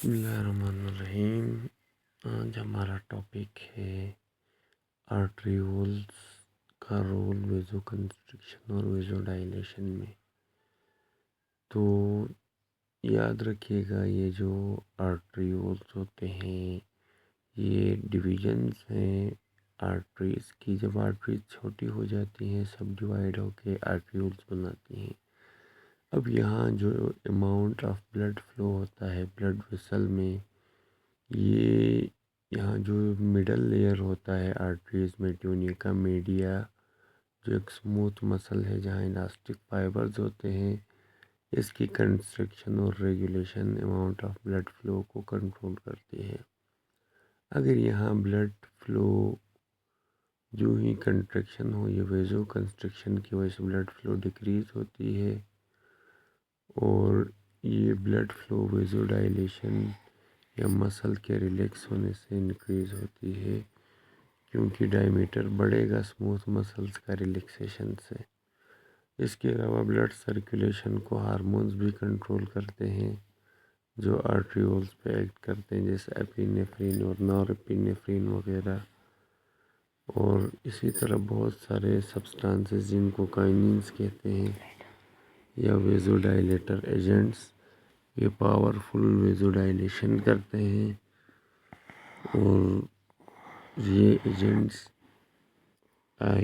بسم اللہ الرحمن الرحیم۔ آج ہمارا ٹاپک ہے آرٹریولز کا رول ویزو کنسٹرکشن اور ویزو ڈائلیشن میں۔ تو یاد رکھیے گا، یہ جو آرٹریولز ہوتے ہیں یہ ڈویژنز ہیں آرٹریز کی۔ جب آرٹریز چھوٹی ہو جاتی ہیں سب ڈیوائڈ ہو کے آرٹریولز بناتی ہیں۔ اب یہاں جو اماؤنٹ آف بلڈ فلو ہوتا ہے بلڈ ویسل میں، یہ یہاں جو مڈل لیئر ہوتا ہے آرٹریز میں ٹیونیا کا میڈیا، جو ایک سموتھ مسل ہے جہاں الاسٹک فائبرز ہوتے ہیں، اس کی کنسٹرکشن اور regulation amount of blood flow کو کنٹرول کرتی ہے۔ اگر یہاں بلڈ فلو جو ہی کنٹریکشن ہو، یہ ویزو کنسٹرکشن کی وجہ سے بلڈ فلو ڈکریز ہوتی ہے، اور یہ بلڈ فلو ویزو ڈائلیشن یا مسل کے ریلیکس ہونے سے انکریز ہوتی ہے، کیونکہ ڈائیمیٹر بڑھے گا اسموتھ مسلز کا ریلیکسیشن سے۔ اس کے علاوہ بلڈ سرکولیشن کو ہارمونز بھی کنٹرول کرتے ہیں جو آرٹریولز پہ ایکٹ کرتے ہیں، جیسے ایپینیفرین اور نور ایپینیفرین وغیرہ، اور اسی طرح بہت سارے سبسٹانسز جن کو کائنینز کہتے ہیں یا ویزو ڈائلیٹر ایجنٹس، یہ پاورفل ویزو ڈائلیشن کرتے ہیں، اور یہ ایجنٹس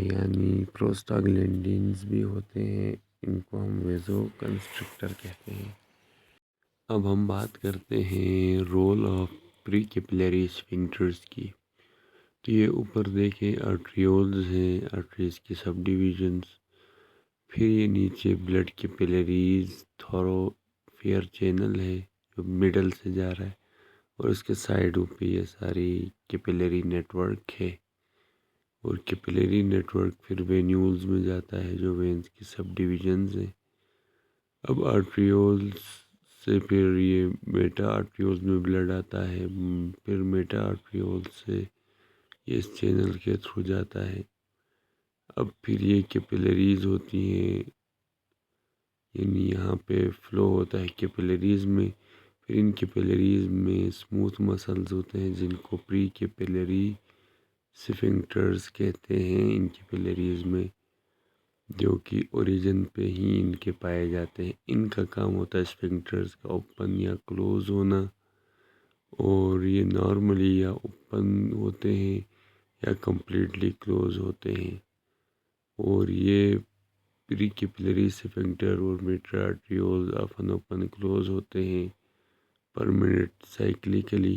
یعنی پروسٹاگلینڈینز بھی ہوتے ہیں، ان کو ہم ویزو کنسٹرکٹر کہتے ہیں۔ اب ہم بات کرتے ہیں رول آف پری کیپیلری اسفنکٹرز کی۔ تو یہ اوپر دیکھیں آرٹریولز ہیں، آرٹریز کی سب ڈویژنز، پھر یہ نیچے بلڈ کیپیلریز تھوروفیئر چینل ہے جو مڈل سے جا رہا ہے، اور اس کے سائڈوں پہ یہ ساری کیپیلری نیٹ ورک ہے، اور کیپیلری نیٹ ورک پھر وینیولز میں جاتا ہے جو وینز کی سب ڈویژنز ہیں۔ اب آرٹریولز سے پھر یہ میٹا آرٹریولز میں بلڈ آتا ہے، پھر میٹا آرٹریولز سے یہ اس چینل کے تھرو جاتا ہے۔ اب پھر یہ کیپیلریز ہوتی ہیں، یعنی یہاں پہ فلو ہوتا ہے کیپیلریز میں، پھر ان کیپیلریز میں اسموتھ مسلز ہوتے ہیں جن کو پری کیپیلری اسفنکٹرز کہتے ہیں، ان کیپیلریز میں، جو کہ اوریجن پہ ہی ان کے پائے جاتے ہیں۔ ان کا کام ہوتا ہے اسفنکٹرز کا اوپن یا کلوز ہونا، اور یہ نارملی یا اوپن ہوتے ہیں یا کمپلیٹلی کلوز ہوتے ہیں، اور یہ پری کیپیلری اسفنکٹر اور میٹا آرٹریولز آفن اوپن کلوز ہوتے ہیں پر منٹ سائیکلیکلی،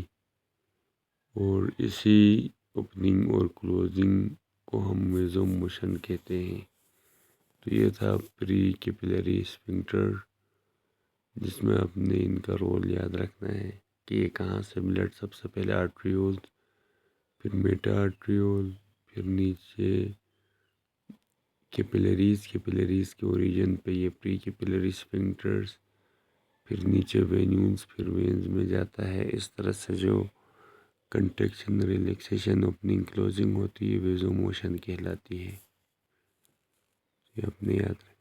اور اسی اوپننگ اور کلوزنگ کو ہم ویزو موشن کہتے ہیں۔ تو یہ تھا پری کیپیلری اسفنکٹر، جس میں آپ نے ان کا رول یاد رکھنا ہے کہ یہ کہاں سے بلڈ سب سے پہلے آرٹریول، پھر میٹا آرٹریول، پھر نیچے کیپیلریز کے اوریجن پہ یہ پری کیپیلری اسفنکٹرز، پھر نیچے وینیولز، پھر وینز میں جاتا ہے۔ اس طرح سے جو کنٹریکشن، ریلیکسیشن، اوپننگ، کلوزنگ ہوتی ہے ویزو موشن کہلاتی ہے۔ یہ اپنے یاد رکھیں۔